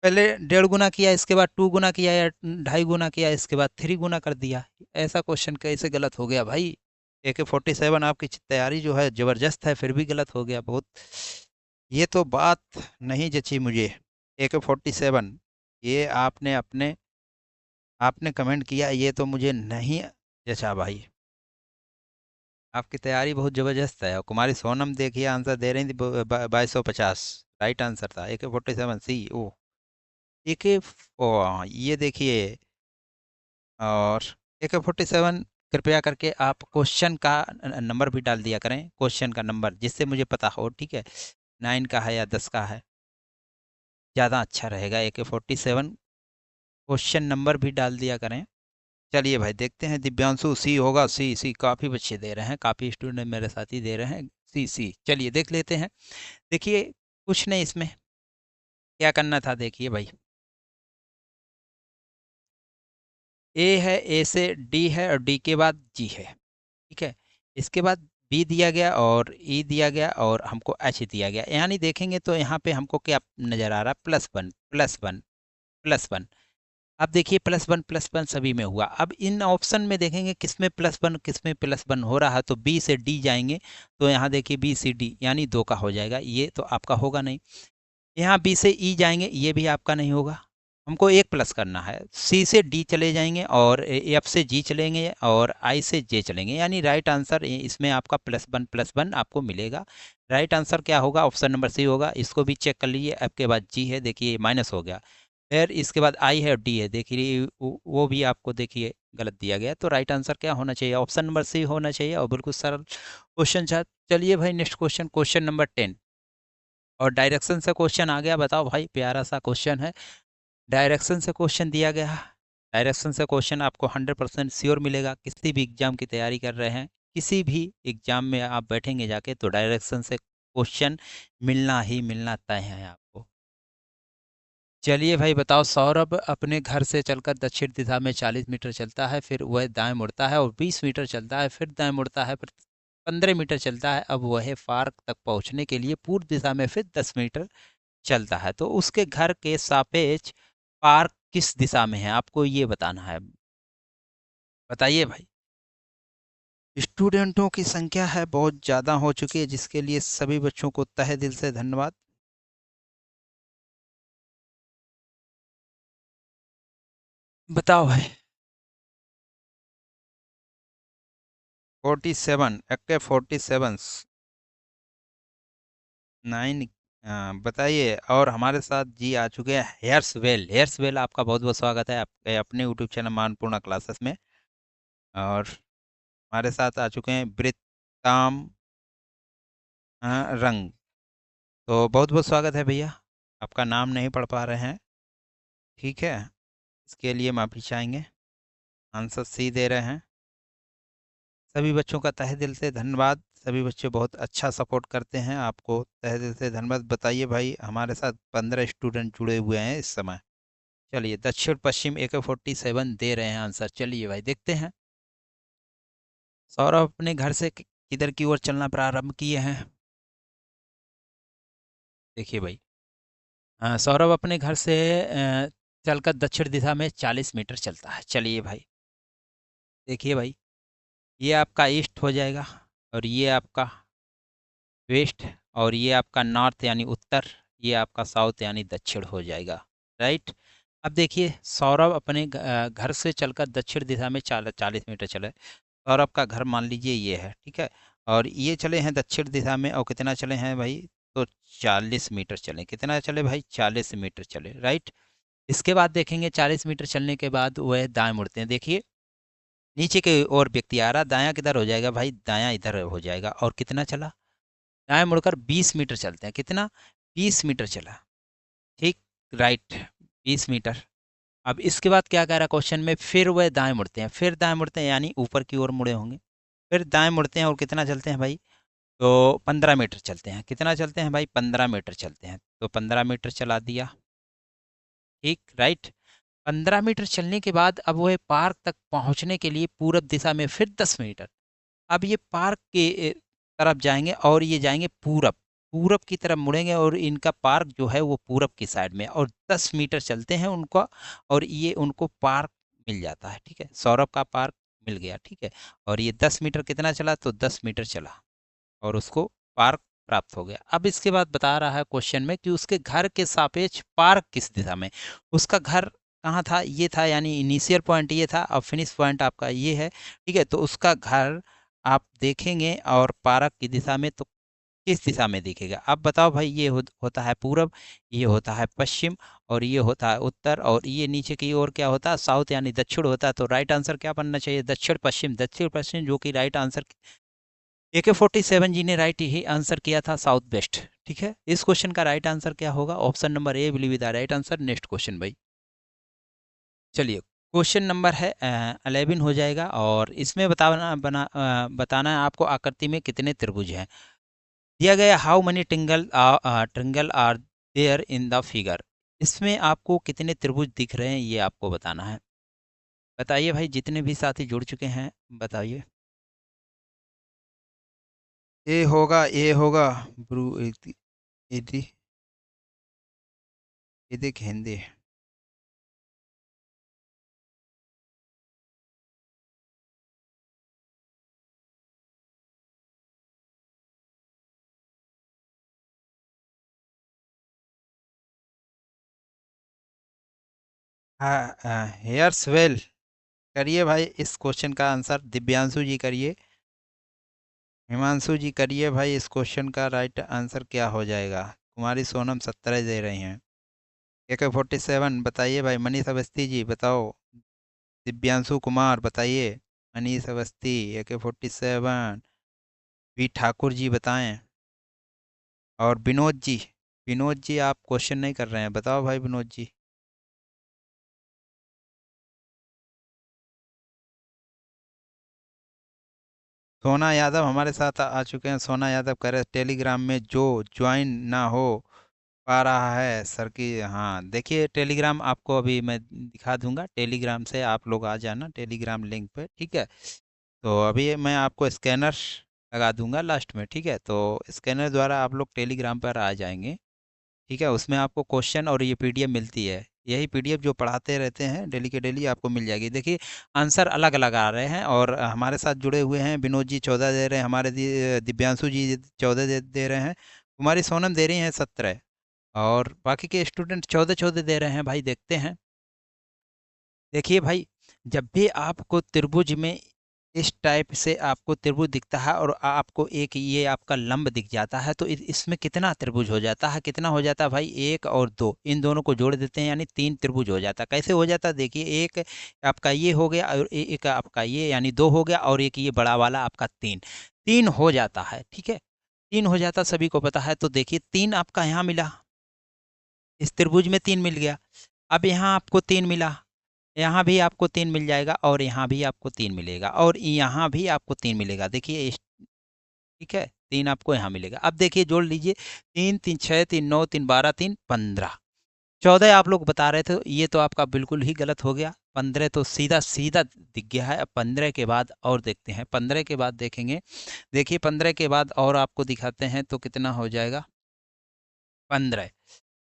Speaker 1: पहले 1.5 गुना किया, इसके बाद 2 गुना किया, या 2.5 गुना किया, इसके बाद 3 गुना कर दिया। ऐसा क्वेश्चन कैसे गलत हो गया भाई? AK-47 आपकी तैयारी जो है जबरदस्त है, फिर भी गलत हो गया। बहुत, ये तो बात नहीं जची मुझे। AK-47, ये आपने कमेंट किया, ये तो मुझे नहीं जचा भाई। आपकी तैयारी बहुत जबरदस्त है। और कुमारी सोनम देखिए आंसर दे रही थी 2250, राइट आंसर था AK-47 C। ओ, AK, ये देखिए। और AK-47, कृपया करके आप क्वेश्चन का नंबर भी डाल दिया करें, क्वेश्चन का नंबर, जिससे मुझे पता हो, ठीक है, 9 का है या 10 का है, ज़्यादा अच्छा रहेगा। AK-47 क्वेश्चन नंबर भी डाल दिया करें। चलिए भाई, देखते हैं दिव्यांशु सी होगा। सी सी काफ़ी बच्चे दे रहे हैं, काफ़ी स्टूडेंट मेरे साथ ही दे रहे हैं सी सी। चलिए देख लेते हैं। देखिए, कुछ नहीं, इसमें क्या करना था, देखिए भाई, ए है, ए से डी है, और डी के बाद जी है, ठीक है। इसके बाद बी दिया गया, और ई दिया गया, और हमको एच दिया गया। यानी देखेंगे तो यहाँ पे हमको क्या नज़र आ रहा है, +1 +1 +1। अब देखिए, +1 सभी में हुआ। अब इन ऑप्शन में देखेंगे किसमें +1 किसमें +1 हो रहा है, तो बी से डी जाएंगे, तो यहाँ देखिए BCD यानी 2 का हो जाएगा, ये तो आपका होगा नहीं। यहाँ बी से ई जाएंगे, ये भी आपका नहीं होगा। हमको एक प्लस करना है। सी से डी चले जाएंगे, और एफ से जी चलेंगे, और आई से जे चलेंगे, यानी राइट आंसर इसमें आपका +1 आपको मिलेगा। राइट आंसर क्या होगा? ऑप्शन नंबर सी होगा। इसको भी चेक कर लीजिए। एफ के बाद जी है, देखिए माइनस हो गया। फिर इसके बाद आई है और डी है, देखिए वो भी आपको देखिए गलत दिया गया। तो राइट आंसर क्या होना चाहिए? ऑप्शन नंबर सी होना चाहिए। और बिल्कुल सरल क्वेश्चन था। चलिए भाई, नेक्स्ट क्वेश्चन, क्वेश्चन नंबर 10। और डायरेक्शन से क्वेश्चन आ गया। बताओ भाई, प्यारा सा क्वेश्चन है, डायरेक्शन से क्वेश्चन दिया गया है। डायरेक्शन से क्वेश्चन आपको 100% श्योर मिलेगा। किसी भी एग्जाम की तैयारी कर रहे हैं, किसी भी एग्जाम में आप बैठेंगे जाके, तो डायरेक्शन से क्वेश्चन मिलना ही मिलना तय है आपको। चलिए भाई बताओ, सौरभ अपने घर से चलकर दक्षिण दिशा में 40 मीटर चलता है, फिर वह दाएं मुड़ता है, और 20 मीटर चलता है, फिर दाएं मुड़ता है, फिर 15 मीटर चलता है। अब वह पार्क तक पहुंचने के लिए पूर्व दिशा में फिर 10 मीटर चलता है। तो उसके घर के सापेक्ष पार्क किस दिशा में है, आपको ये बताना है। बताइए भाई। स्टूडेंटों की संख्या है बहुत ज़्यादा हो चुकी है, जिसके लिए सभी बच्चों को तहे दिल से धन्यवाद। बताओ भाई। 47, AK-47 9। बताइए। और हमारे साथ जी आ चुके हैं हेयर्सवेल। हेयर्सवेल, आपका बहुत बहुत स्वागत है आपके अपने यूट्यूब चैनल मानपूर्णा क्लासेस में। और हमारे साथ आ चुके हैं ब्रिताम रंग। तो बहुत बहुत स्वागत है भैया। आपका नाम नहीं पढ़ पा रहे हैं, ठीक है, इसके लिए माफ़ी चाहेंगे। आंसर सी दे रहे हैं। सभी बच्चों का तहे दिल से धन्यवाद। सभी बच्चे बहुत अच्छा सपोर्ट करते हैं, आपको तहे दिल से धन्यवाद। बताइए भाई, हमारे साथ 15 स्टूडेंट जुड़े हुए हैं इस समय। चलिए, दक्षिण पश्चिम AK-47 दे रहे हैं आंसर। चलिए भाई, देखते हैं। सौरभ अपने घर से किधर की ओर चलना प्रारंभ किए हैं? देखिए भाई, सौरभ अपने घर से चलकर दक्षिण दिशा में 40 मीटर चलता है। चलिए भाई, देखिए भाई, ये आपका ईस्ट हो जाएगा, और ये आपका वेस्ट, और ये आपका नॉर्थ यानी उत्तर, ये आपका साउथ यानी दक्षिण हो जाएगा। राइट। अब देखिए, सौरभ अपने घर से चलकर दक्षिण दिशा में 40 मीटर चले। सौरभ का घर मान लीजिए ये है, ठीक है, और ये चले हैं दक्षिण दिशा में, और कितना चले हैं भाई? तो 40 मीटर चले। कितना चले भाई? 40 मीटर चले। राइट। इसके बाद देखेंगे, 40 मीटर चलने के बाद वह दाएं मुड़ते हैं। देखिए, नीचे की ओर व्यक्ति आ रहा, दायां किधर हो जाएगा भाई? दायां इधर हो जाएगा। और कितना चला? दाएं मुड़कर 20 मीटर चलते हैं। कितना? 20 मीटर चला। ठीक। राइट। 20 मीटर। अब इसके बाद क्या कह रहा है क्वेश्चन में, फिर वह दाएं मुड़ते हैं, फिर दाएं मुड़ते हैं यानी ऊपर की ओर मुड़े होंगे, फिर दाएं मुड़ते हैं और कितना चलते हैं भाई, तो 15 मीटर चलते हैं। कितना चलते हैं भाई, 15 मीटर चलते हैं, तो 15 मीटर चला दिया। ठीक, राइट। 15 मीटर चलने के बाद अब वह पार्क तक पहुंचने के लिए पूरब दिशा में फिर 10 मीटर। अब ये पार्क के तरफ जाएंगे और ये जाएंगे पूरब, पूरब की तरफ मुड़ेंगे और इनका पार्क जो है वो पूरब की साइड में, और 10 मीटर चलते हैं उनको, और ये उनको पार्क मिल जाता है। ठीक है, सौरभ का पार्क मिल गया। ठीक है, और ये 10 मीटर कितना चला, तो 10 मीटर चला और उसको पार्क प्राप्त हो गया। अब इसके बाद बता रहा है क्वेश्चन में कि उसके घर के सापेक्ष पार्क किस दिशा में। उसका घर कहाँ था, ये था, यानी इनिशियल पॉइंट ये था और फिनिश पॉइंट आपका ये है। ठीक है, तो उसका घर आप देखेंगे और पार्क की दिशा में, तो किस दिशा में दिखेगा। अब बताओ भाई, ये होता है पूरब, ये होता है पश्चिम, और ये होता है उत्तर, और ये नीचे की ओर क्या होता है, साउथ यानी दक्षिण होता है। तो राइट आंसर क्या बनना चाहिए, दक्षिण पश्चिम, दक्षिण पश्चिम, जो कि राइट आंसर। AK-47 जी ने राइट ही आंसर किया था, साउथ वेस्ट। ठीक है, इस क्वेश्चन का राइट आंसर क्या होगा, option number A will be the right answer. Next question भाई, चलिए क्वेश्चन नंबर है 11 हो जाएगा, और इसमें बताना है आपको आकृति में कितने त्रिभुज हैं। दिया गया how many triangle are there in the figure. इसमें आपको कितने त्रिभुज दिख रहे हैं ये आपको बताना है। बताइए भाई, जितने भी साथी जुड़ चुके हैं बताइए। ए होगा ब्रू, इति, ये देख हिंदी। हाँ, हेयर्स वेल। करिए भाई इस क्वेश्चन का आंसर, दिव्यांशु जी करिए, हिमांशु जी करिए भाई, इस क्वेश्चन का राइट आंसर क्या हो जाएगा। कुमारी सोनम 17 दे रही हैं। AK-47 बताइए भाई, मनीष अवस्थी जी बताओ, दिव्यांशु कुमार बताइए, मनीष अवस्थी, AK-47, वी ठाकुर जी बताएं, और विनोद जी। विनोद जी आप क्वेश्चन नहीं कर रहे हैं, बताओ भाई विनोद जी। सोना यादव हमारे साथ आ चुके हैं। सोना यादव कह रहे हैं टेलीग्राम में जो ज्वाइन ना हो पा रहा है सर की। हाँ देखिए, टेलीग्राम आपको अभी मैं दिखा दूंगा, टेलीग्राम से आप लोग आ जाना टेलीग्राम लिंक पे। ठीक है, तो अभी मैं आपको स्कैनर लगा दूंगा लास्ट में। ठीक है, तो स्कैनर द्वारा आप लोग टेलीग्राम पर आ जाएंगे। ठीक है, उसमें आपको क्वेश्चन और ये पीडीएफ मिलती है, यही पीडीएफ जो पढ़ाते रहते हैं डेली के डेली आपको मिल जाएगी। देखिए आंसर अलग अलग आ रहे हैं, और हमारे साथ जुड़े हुए हैं, विनोद जी 14 दे रहे हैं, हमारे दिव्यांशु जी 14 दे रहे हैं, कुमारी सोनम दे रही हैं 17, और बाकी के स्टूडेंट 14 दे रहे हैं भाई। देखते हैं, देखिए भाई, जब भी आपको त्रिभुज में इस टाइप से आपको त्रिभुज दिखता है और आपको एक ये आपका लंब दिख जाता है, तो इसमें कितना त्रिभुज हो जाता है, कितना हो जाता है भाई, 1 और 2, इन दोनों को जोड़ देते हैं यानी 3 त्रिभुज हो जाता है। कैसे हो जाता है, देखिए, एक आपका ये हो गया और एक आपका ये, यानी 2 हो गया, और एक ये बड़ा वाला आपका 3, 3 हो जाता है। ठीक है, 3 हो जाता, सभी को पता है। तो देखिए 3 आपका यहाँ मिला, इस त्रिभुज में 3 मिल गया। अब यहाँ आपको 3 मिला, यहाँ भी आपको 3 मिल जाएगा, और यहाँ भी आपको 3 मिलेगा, और यहाँ भी आपको 3 मिलेगा। देखिए ठीक है, 3 आपको यहाँ मिलेगा। अब देखिए जोड़ लीजिए, 3 3 6 3 9 3 12 3 15, 14 आप लोग बता रहे थे, ये तो आपका बिल्कुल ही गलत हो गया। 15 तो सीधा सीधा दिख गया है। अब 15 के बाद और देखते हैं, 15 के बाद देखेंगे। देखिए 15 के बाद और आपको दिखाते हैं, तो कितना हो जाएगा, 15,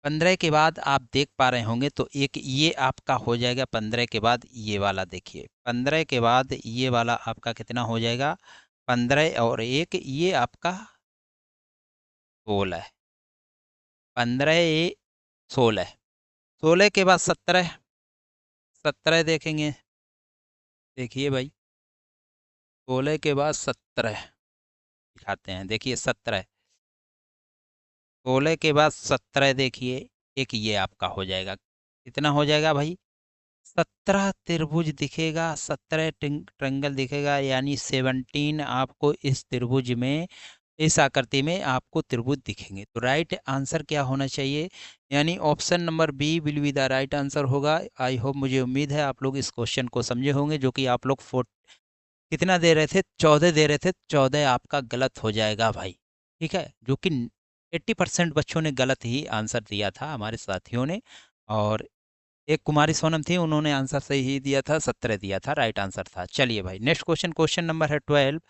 Speaker 1: 15 के बाद आप देख पा रहे होंगे, तो एक ये आपका हो जाएगा 15 के बाद ये वाला। देखिए 15 के बाद ये वाला आपका कितना हो जाएगा, 15 और एक ये आपका 16, 15 ये 16, 16 के बाद 17, 17 देखेंगे। देखिए भाई, 16 के बाद 17 दिखाते हैं। देखिए 17, 16 के बाद 17 देखिए, एक ये आपका हो जाएगा, कितना हो जाएगा भाई, 17 त्रिभुज दिखेगा, 17 ट्रंगल दिखेगा, यानी 17 आपको इस त्रिभुज में इस आकृति में आपको त्रिभुज दिखेंगे। तो राइट आंसर क्या होना चाहिए, यानी option number B will be the right answer होगा। आई होप, मुझे उम्मीद है आप लोग इस क्वेश्चन को समझे होंगे, जो कि आप लोग कितना दे रहे थे, 14 दे रहे थे, 14 आपका गलत हो जाएगा भाई। ठीक है, जो कि 80% बच्चों ने गलत ही आंसर दिया था हमारे साथियों ने। और एक कुमारी सोनम थी, उन्होंने आंसर सही ही दिया था, 17 दिया था, राइट आंसर था। चलिए भाई, नेक्स्ट क्वेश्चन, क्वेश्चन नंबर है 12।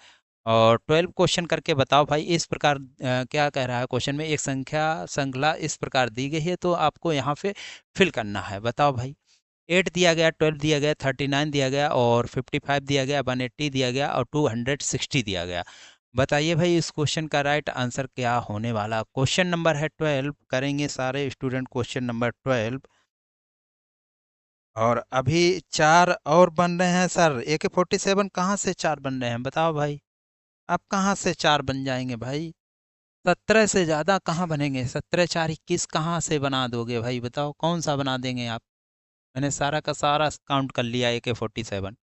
Speaker 1: और 12 क्वेश्चन करके बताओ भाई, इस प्रकार क्या कह रहा है क्वेश्चन में, एक संख्या श्रृंखला इस प्रकार दी गई है, तो आपको यहाँ पे फिल करना है। बताओ भाई, 8 दिया गया, 12 दिया गया, 39 दिया गया, और 55 दिया गया, 180 दिया गया, और 260 दिया गया। बताइए भाई, इस क्वेश्चन का राइट आंसर क्या होने वाला। क्वेश्चन नंबर है 12, करेंगे सारे स्टूडेंट क्वेश्चन नंबर 12। और अभी चार और बन रहे हैं सर। AK-47 कहाँ से चार बन रहे हैं, बताओ भाई। आप कहाँ से चार बन जाएंगे भाई, 17 से ज़्यादा कहाँ बनेंगे, 17 4 21 कहाँ से बना दोगे भाई, बताओ कौन सा बना देंगे आप। मैंने सारा का सारा काउंट कर लिया AK-47,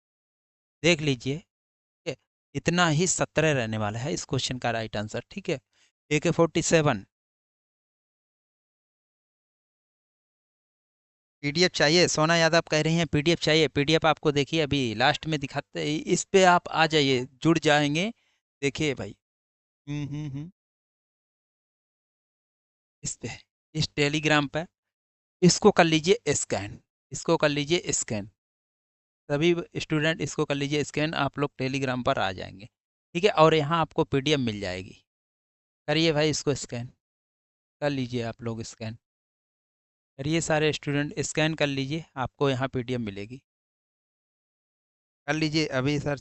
Speaker 1: देख लीजिए। ठीक है, इतना ही 17 रहने वाला है इस क्वेश्चन का राइट आंसर। ठीक है, AK-47। पीडीएफ चाहिए, सोना यादव कह रही हैं पीडीएफ चाहिए। पीडीएफ आपको देखिए अभी लास्ट में दिखाते, इस पे आप आ जाइए, जुड़ जाएंगे। देखिए भाई, इस पे, इस टेलीग्राम पे इसको कर लीजिए स्कैन, इसको कर लीजिए स्कैन। सभी स्टूडेंट इसको कर लीजिए स्कैन, आप लोग टेलीग्राम पर आ जाएंगे। ठीक है, और यहाँ आपको पीडीएफ मिल जाएगी। करिए भाई इसको स्कैन, कर लीजिए आप लोग स्कैन, करिए सारे स्टूडेंट स्कैन कर लीजिए, आपको यहाँ पीडीएफ मिलेगी। कर लीजिए अभी सर।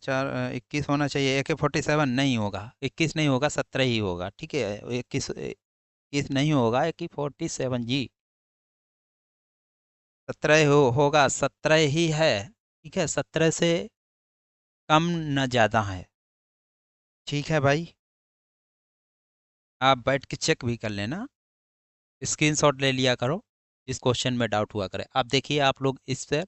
Speaker 1: 21 होना चाहिए, AK-47 नहीं होगा, 21 नहीं होगा, 17 ही होगा। ठीक है, 21 नहीं होगा, AK-47 जी, 17 होगा, 17 ही है। ठीक है, 17 से कम न ज़्यादा है। ठीक है भाई, आप बैठ के चेक भी कर लेना, स्क्रीनशॉट ले लिया करो, इस क्वेश्चन में डाउट हुआ करे। आप देखिए, आप लोग इस पर,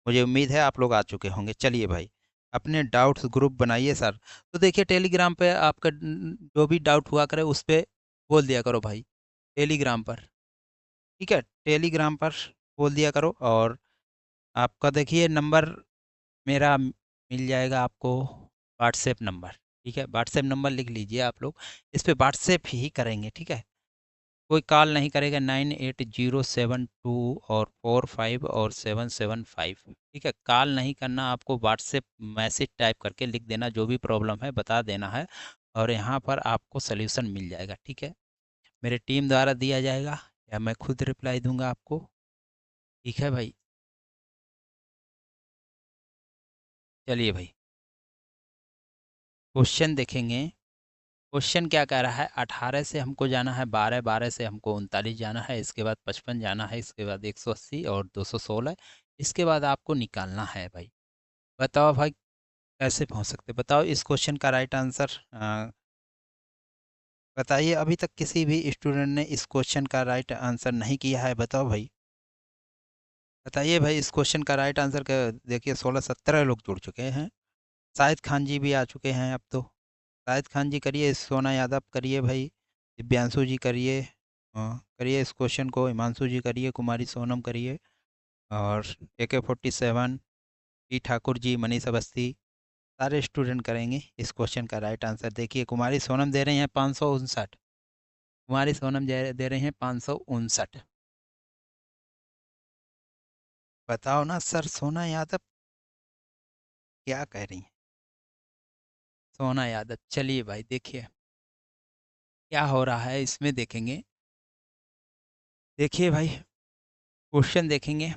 Speaker 1: मुझे उम्मीद है आप लोग आ चुके होंगे। चलिए भाई, अपने डाउट्स ग्रुप बनाइए सर। तो देखिए टेलीग्राम पे आपका जो भी डाउट हुआ करे उस पर बोल दिया करो भाई, टेलीग्राम पर। ठीक है, टेलीग्राम पर बोल दिया करो। और आपका देखिए नंबर मेरा मिल जाएगा आपको, व्हाट्सएप नंबर। ठीक है, व्हाट्सएप नंबर लिख लीजिए आप लोग, इस पे व्हाट्सएप ही करेंगे। ठीक है, कोई कॉल नहीं करेगा, 9807 और 45 और 775। ठीक है, कॉल नहीं करना, आपको व्हाट्सएप मैसेज टाइप करके लिख देना, जो भी प्रॉब्लम है बता देना है, और यहाँ पर आपको सल्यूशन मिल जाएगा। ठीक है, मेरे टीम द्वारा दिया जाएगा, या मैं खुद रिप्लाई दूंगा आपको। ठीक है भाई, चलिए भाई, क्वेश्चन देखेंगे। क्वेश्चन क्या कह रहा है, 18 से हमको जाना है 12, 12 से हमको 39 जाना है, इसके बाद 55 जाना है, इसके बाद 180 और 216, इसके बाद आपको निकालना है भाई। बताओ भाई, कैसे पहुंच सकते, बताओ इस क्वेश्चन का राइट आंसर। बताइए, अभी तक किसी भी स्टूडेंट ने इस क्वेश्चन का राइट आंसर नहीं किया है, बताओ भाई। बताइए भाई, इस क्वेश्चन का राइट आंसर का। देखिए 16-17 लोग जुड़ चुके हैं, शाहिद खान जी भी आ चुके हैं अब तो। शाहिद खान जी करिए, सोना यादव करिए भाई, दिव्यांशु जी करिए, करिए इस क्वेश्चन को, हिमांशु जी करिए, कुमारी सोनम करिए, और AK-47, पी ठाकुर जी, मनीष अवस्थी, सारे स्टूडेंट करेंगे इस क्वेश्चन का राइट आंसर। देखिए कुमारी सोनम दे रहे हैं 559, कुमारी सोनम दे रहे हैं 559। बताओ ना सर, सोना यादव क्या कह रही हैं, सोना यादव। चलिए भाई, देखिए क्या हो रहा है इसमें, देखेंगे। देखिए भाई, क्वेश्चन देखेंगे,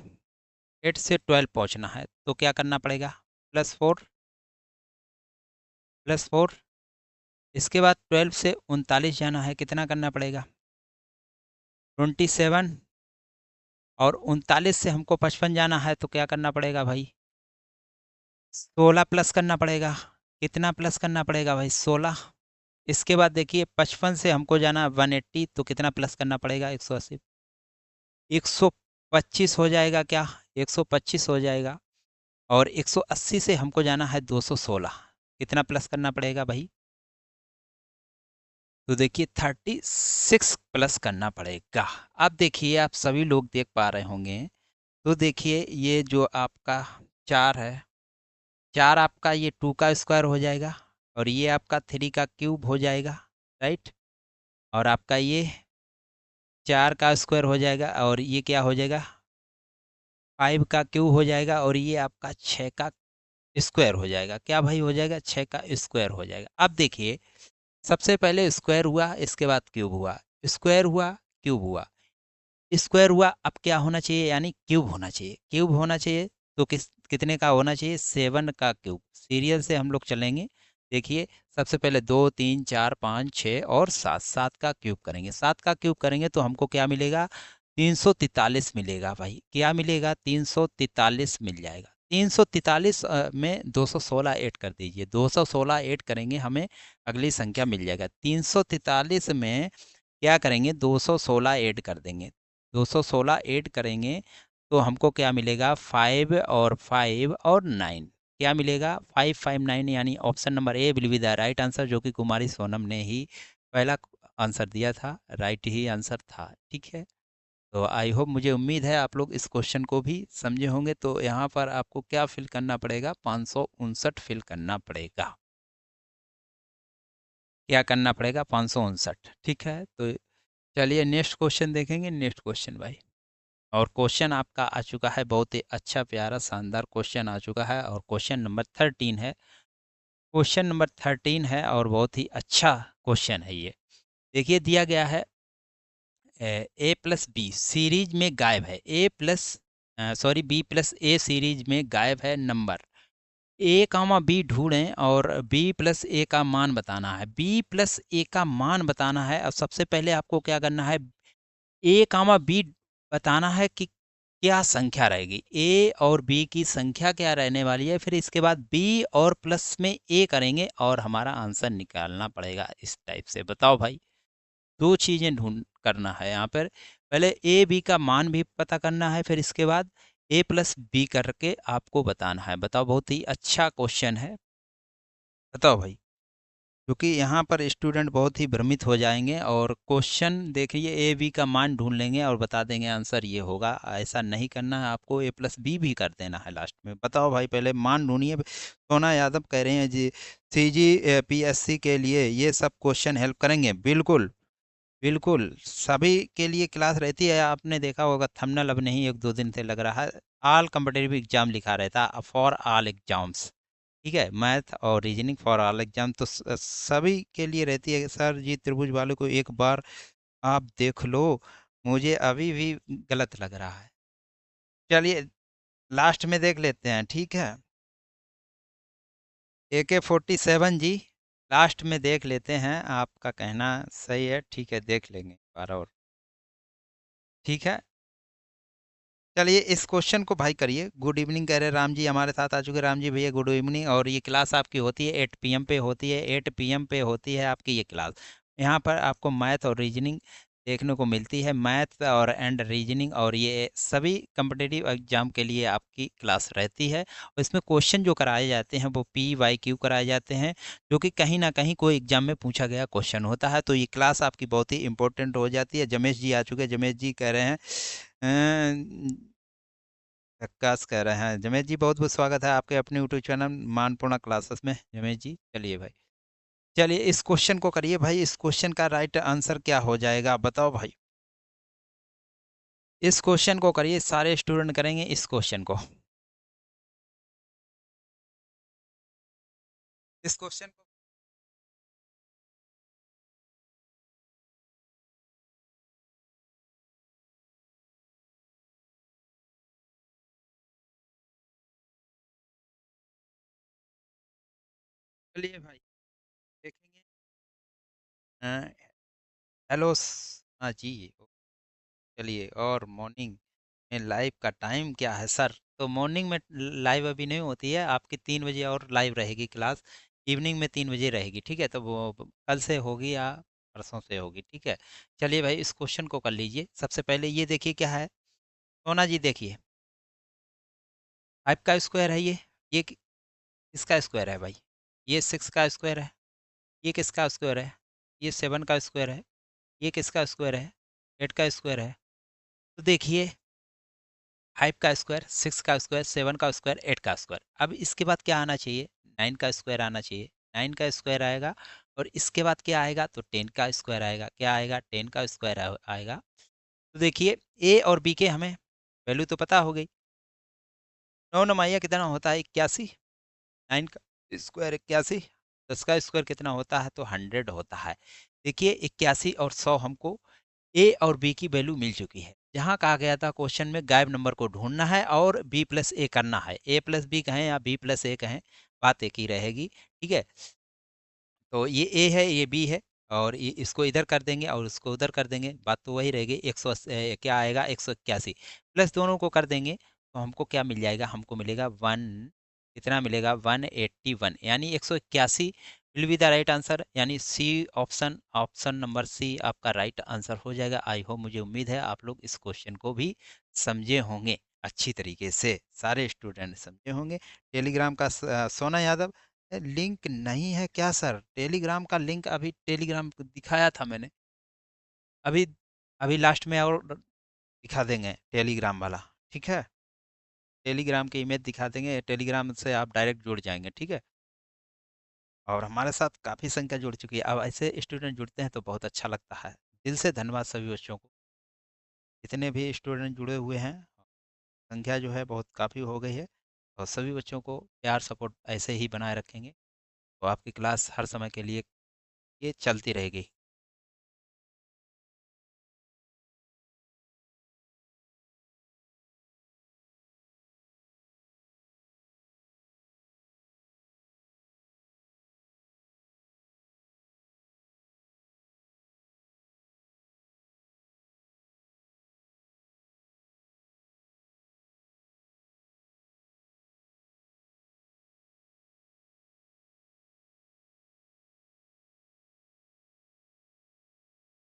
Speaker 1: 8 से 12 पहुंचना है तो क्या करना पड़ेगा, +4, +4। इसके बाद 12 से 39 जाना है, कितना करना पड़ेगा, 27। और 39 से हमको 55 जाना है, तो क्या करना पड़ेगा भाई, 16 प्लस करना पड़ेगा। कितना प्लस करना पड़ेगा भाई, 16। इसके बाद देखिए 55 से हमको जाना 180, तो कितना प्लस करना पड़ेगा, 180, 125 हो जाएगा क्या, 125 हो जाएगा। और 180 से हमको जाना है 216, कितना प्लस करना पड़ेगा भाई, तो देखिए 36 प्लस करना पड़ेगा। अब देखिए आप सभी लोग देख पा रहे होंगे, तो देखिए ये जो आपका 4 है, 4 आपका ये 2 का स्क्वायर हो जाएगा, और ये आपका 3 का क्यूब हो जाएगा, राइट। और आपका ये 4 का स्क्वायर हो जाएगा, और ये क्या हो जाएगा, 5 का क्यूब हो जाएगा, और ये आपका 6 का स्क्वायर हो जाएगा। क्या भाई हो जाएगा, 6 का स्क्वायर हो जाएगा। अब देखिए सबसे पहले स्क्वायर हुआ, इसके बाद क्यूब हुआ, स्क्वायर हुआ, क्यूब हुआ, स्क्वायर हुआ। अब क्या होना चाहिए, यानी क्यूब होना चाहिए। क्यूब होना चाहिए तो कितने का होना चाहिए, 7 का क्यूब। सीरियल से हम लोग चलेंगे। देखिए सबसे पहले 2 3 4 5 6 और 7, 7 का क्यूब करेंगे। 7 का क्यूब करेंगे तो हमको क्या मिलेगा, 343 मिलेगा भाई। क्या मिलेगा, 343 मिल जाएगा। 343 में 216 ऐड कर दीजिए, 216 ऐड करेंगे हमें अगली संख्या मिल जाएगा। 343 में क्या करेंगे, 216 ऐड कर देंगे। 216 ऐड करेंगे तो हमको क्या मिलेगा, 5 और 5 और 9। क्या मिलेगा, 559, यानी option number A will be the right answer, जो कि कुमारी सोनम ने ही पहला आंसर दिया था, राइट ही आंसर था। ठीक है, तो आई होप, मुझे उम्मीद है आप लोग इस क्वेश्चन को भी समझे होंगे। तो यहाँ पर आपको क्या फिल करना पड़ेगा, 559 फिल करना पड़ेगा। क्या करना पड़ेगा, 559। ठीक है, तो चलिए नेक्स्ट क्वेश्चन देखेंगे। नेक्स्ट क्वेश्चन भाई, और क्वेश्चन आपका आ चुका है, बहुत ही अच्छा प्यारा शानदार क्वेश्चन आ चुका है, और क्वेश्चन नंबर 13 है। क्वेश्चन नंबर 13 है और बहुत ही अच्छा क्वेश्चन है ये। देखिए दिया गया है ए प्लस बी सीरीज में गायब है, ए प्लस सॉरी बी प्लस ए सीरीज में गायब है नंबर। ए कामा बी ढूंढें और बी प्लस ए का मान बताना है। बी प्लस ए का मान बताना है। अब सबसे पहले आपको क्या करना है, ए कामा बी बताना है कि क्या संख्या रहेगी, ए और बी की संख्या क्या रहने वाली है। फिर इसके बाद बी और प्लस में ए करेंगे और हमारा आंसर निकालना पड़ेगा। इस टाइप से बताओ भाई, दो चीज़ें ढूंढ करना है यहाँ पर। पहले ए बी का मान भी पता करना है, फिर इसके बाद ए प्लस बी करके आपको बताना है। बताओ, बहुत ही अच्छा क्वेश्चन है। बताओ भाई, क्योंकि यहाँ पर स्टूडेंट बहुत ही भ्रमित हो जाएंगे, और क्वेश्चन देखिए ए बी का मान ढूंढ लेंगे और बता देंगे आंसर ये होगा। ऐसा नहीं करना है आपको, ए प्लस बी भी कर देना है लास्ट में। बताओ भाई, पहले मान ढूंढिए। सोना यादव कह रहे हैं जी, सी जी पी एस सी के लिए ये सब क्वेश्चन हेल्प करेंगे। बिल्कुल बिल्कुल, सभी के लिए क्लास रहती है। आपने देखा होगा थंबनेल अब नहीं, एक दो दिन से लग रहा है, ऑल कम्पिटिटिव एग्जाम लिखा रहता है, फॉर ऑल एग्जाम्स। ठीक है, मैथ और रीजनिंग फॉर ऑल एग्जाम, तो सभी के लिए रहती है। सर जी त्रिभुज वाले को एक बार आप देख लो, मुझे अभी भी गलत लग रहा है। चलिए लास्ट में देख लेते हैं, ठीक है। AK-47 जी, लास्ट में देख लेते हैं। आपका कहना सही है, ठीक है, देख लेंगे एक बार और। ठीक है, चलिए इस क्वेश्चन को भाई करिए। गुड इवनिंग कह रहे राम जी, हमारे साथ आ चुके राम जी भैया, गुड इवनिंग। और ये क्लास आपकी होती है 8 PM पे होती है, 8 PM पे होती है आपकी ये क्लास। यहाँ पर आपको मैथ और रीजनिंग देखने को मिलती है, मैथ और एंड रीजनिंग, और ये सभी कम्पिटिटिव एग्जाम के लिए आपकी क्लास रहती है। और इसमें क्वेश्चन जो कराए जाते हैं वो PYQ कराए जाते हैं, जो कि कहीं ना कहीं कोई एग्जाम में पूछा गया क्वेश्चन होता है। तो ये क्लास आपकी बहुत ही इंपॉर्टेंट हो जाती है। जमेश जी आ चुके हैं, जमेश जी कह रहे हैं प्रकाश कह रहे हैं। जमेश जी बहुत बहुत स्वागत है आपके अपने यूट्यूब चैनल मानपूर्णा क्लासेस में, जमेश जी। चलिए भाई, चलिए इस क्वेश्चन को करिए भाई। इस क्वेश्चन का राइट आंसर क्या हो जाएगा, बताओ भाई। इस क्वेश्चन को करिए, सारे स्टूडेंट करेंगे इस क्वेश्चन को। इस क्वेश्चन को चलिए भाई देखेंगे। हेलो हाँ जी, चलिए। और मॉर्निंग में लाइव का टाइम क्या है सर? तो मॉर्निंग में लाइव अभी नहीं होती है आपकी, 3 बजे और लाइव रहेगी क्लास। इवनिंग में 3 बजे रहेगी, ठीक है। तो वो कल से होगी या परसों से होगी, ठीक है। चलिए भाई इस क्वेश्चन को कर लीजिए। सबसे पहले ये देखिए क्या है, सोना जी देखिए, 5 का स्क्वायर है ये किसका स्क्वायर है भाई? ये 6 का स्क्वायर है। ये किसका स्क्वायर है? ये 7 का स्क्वायर है, ये किसका स्क्वायर है, 8 का स्क्वायर है। तो देखिए 5 का स्क्वायर, 6 का स्क्वायर, 7 का स्क्वायर, 8 का स्क्वायर। अब इसके बाद क्या आना चाहिए, 9 का स्क्वायर आना चाहिए। 9 का स्क्वायर आएगा और इसके बाद क्या आएगा, तो 10 का स्क्वायर आएगा। क्या आएगा, 10 का स्क्वायर आएगा। तो देखिए ए और बी के हमें वैल्यू तो पता हो गई। 9 9 कितना होता है, 81। 9 का स्क्वायर 81, 10 का स्क्वायर कितना होता है, तो 100 होता है। देखिए 81 और 100 हमको ए और बी की वैल्यू मिल चुकी है। जहाँ कहा गया था क्वेश्चन में गायब नंबर को ढूंढना है और बी प्लस ए करना है, ए प्लस बी कहें या बी प्लस ए कहें, बात एक ही रहेगी। ठीक है, तो ये ए है, ये बी है, और ये इसको इधर कर देंगे और इसको उधर कर देंगे, बात तो वही रहेगी। 180 क्या आएगा, 181 प्लस दोनों को कर देंगे तो हमको क्या मिल जाएगा, हमको मिलेगा 1, कितना मिलेगा, 181, यानी 181 will be the right answer, यानी C option, option number C आपका राइट आंसर हो जाएगा। आई होप, मुझे उम्मीद है आप लोग इस क्वेश्चन को भी समझे होंगे अच्छी तरीके से, सारे स्टूडेंट समझे होंगे। टेलीग्राम का सोना यादव, लिंक नहीं है क्या सर, टेलीग्राम का लिंक अभी टेलीग्राम को दिखाया था मैंने, अभी अभी लास्ट में और दिखा देंगे टेलीग्राम वाला। ठीक है, टेलीग्राम की इमेज दिखा देंगे, टेलीग्राम से आप डायरेक्ट जुड़ जाएंगे। ठीक है, और हमारे साथ काफ़ी संख्या जुड़ चुकी है, अब ऐसे स्टूडेंट जुड़ते हैं तो बहुत अच्छा लगता है। दिल से धन्यवाद सभी बच्चों को, जितने भी स्टूडेंट जुड़े हुए हैं, संख्या जो है बहुत काफ़ी हो गई है। और सभी बच्चों को प्यार सपोर्ट ऐसे ही बनाए रखेंगे तो आपकी क्लास हर समय के लिए ये चलती रहेगी।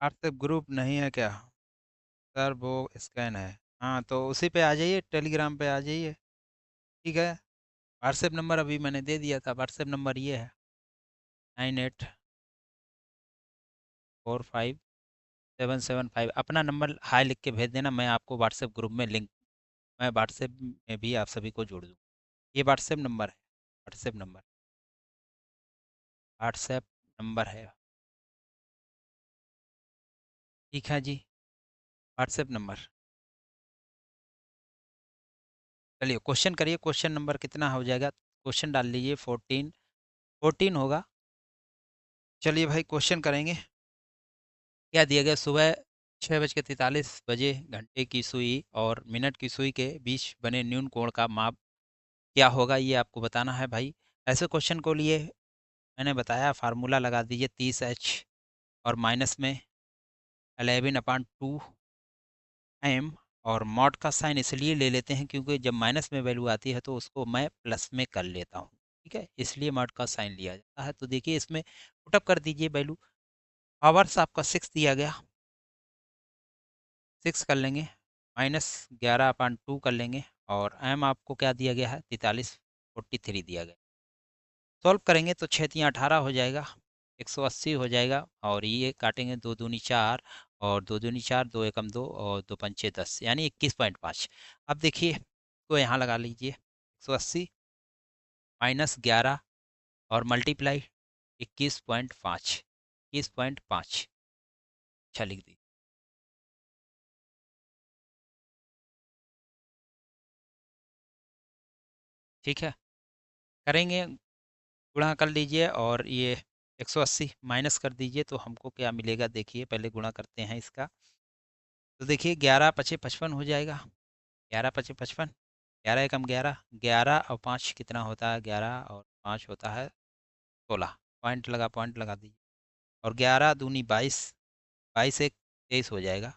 Speaker 1: व्हाट्सएप ग्रुप नहीं है क्या सर, वो स्कैन है। हाँ, तो उसी पे आ जाइए, टेलीग्राम पे आ जाइए। ठीक है, व्हाट्सएप नंबर अभी मैंने दे दिया था, व्हाट्सएप नंबर ये है, 98457775। अपना नंबर हाई लिख के भेज देना, मैं आपको व्हाट्सएप ग्रुप में लिंक, मैं व्हाट्सएप में भी आप सभी को जोड़ दूँ। ये व्हाट्सएप नंबर है, व्हाट्सएप नंबर, व्हाट्सएप नंबर है। ठीक है जी, व्हाट्सएप नंबर। चलिए क्वेश्चन करिए, क्वेश्चन नंबर कितना हो जाएगा, क्वेश्चन डाल लीजिए, 14, 14 होगा। चलिए भाई क्वेश्चन करेंगे। क्या दिया गया, सुबह 6:43 घंटे की सुई और मिनट की सुई के बीच बने न्यून कोण का माप क्या होगा, ये आपको बताना है भाई। ऐसे क्वेश्चन को लिए मैंने बताया, फार्मूला लगा दीजिए, 30H और माइनस में 11/2 m, और मॉड का साइन इसलिए ले लेते हैं क्योंकि जब माइनस में वैल्यू आती है तो उसको मैं प्लस में कर लेता हूँ। ठीक है, इसलिए मॉड का साइन लिया जाता है। तो देखिए इसमें पुटअप कर दीजिए वैल्यू। आवर्स आपका 6 दिया गया, 6 कर लेंगे, -11/2 कर लेंगे, और एम आपको क्या दिया गया है, 43/43 दिया गया। सॉल्व करेंगे तो 6 तियाँ 18 हो जाएगा, 180 हो जाएगा, और ये काटेंगे, 2 दूनी 4 और 2 दूनी 4, 2 एकम 2 और 2 पंचे 10, यानी 21.5। अब देखिए तो यहाँ लगा लीजिए, 180 -11 और मल्टीप्लाई 21.5, 21.5। अच्छा लिख दी। ठीक है, करेंगे, गुणा कर लीजिए, और ये 180 माइनस कर दीजिए तो हमको क्या मिलेगा, देखिए पहले गुणा करते हैं इसका। तो देखिए 11 पचे 55 हो जाएगा, 11 पचे 55, 11 एकम 11, 11 और 5 कितना होता है, 11 और 5 होता है 16। पॉइंट लगा दीजिए, और 11 दूनी 22, 22 एक 23 हो जाएगा।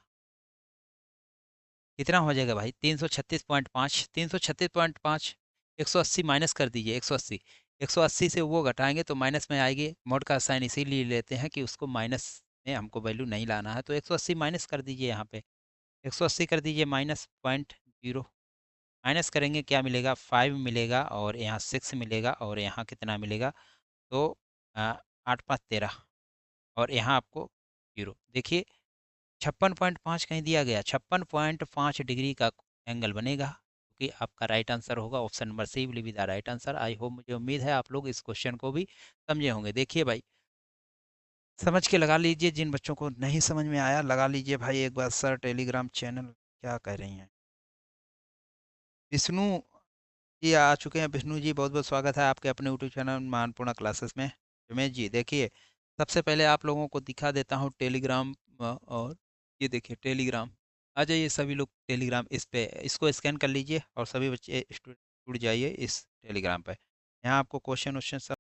Speaker 1: कितना हो जाएगा भाई, 336.5, 336.5, 180 माइनस कर दीजिए, 180, 180 से वो घटाएंगे तो माइनस में आएगी। मोड का साइन इसीलिए लेते हैं कि उसको माइनस में हमको वैल्यू नहीं लाना है, तो 180 माइनस कर दीजिए यहाँ पे, 180 कर दीजिए -0.0, माइनस करेंगे क्या मिलेगा, 5 मिलेगा, और यहाँ 6 मिलेगा, और यहाँ कितना मिलेगा, तो 8 5 13, और यहाँ आपको 0। देखिए 56.5 कहीं दिया गया, 56.5 डिग्री का एंगल बनेगा, क्योंकि आपका राइट आंसर होगा option number C will be the right answer. I hope, मुझे उम्मीद है आप लोग इस क्वेश्चन को भी समझे होंगे। देखिए भाई, समझ के लगा लीजिए, जिन बच्चों को नहीं समझ में आया लगा लीजिए भाई एक बार। सर टेलीग्राम चैनल क्या कह रही हैं? विष्णु जी आ चुके हैं। विष्णु जी, बहुत बहुत स्वागत है आपके अपने यूट्यूब चैनल मानपूर्णा क्लासेस में। रमेश जी देखिए, सबसे पहले आप लोगों को दिखा देता हूँ टेलीग्राम। और ये देखिए टेलीग्राम, आ जाइए सभी लोग टेलीग्राम, इस पे इसको स्कैन कर लीजिए और सभी बच्चे जुड़ जाइए इस टेलीग्राम पे। यहाँ आपको क्वेश्चन वोश्चन सब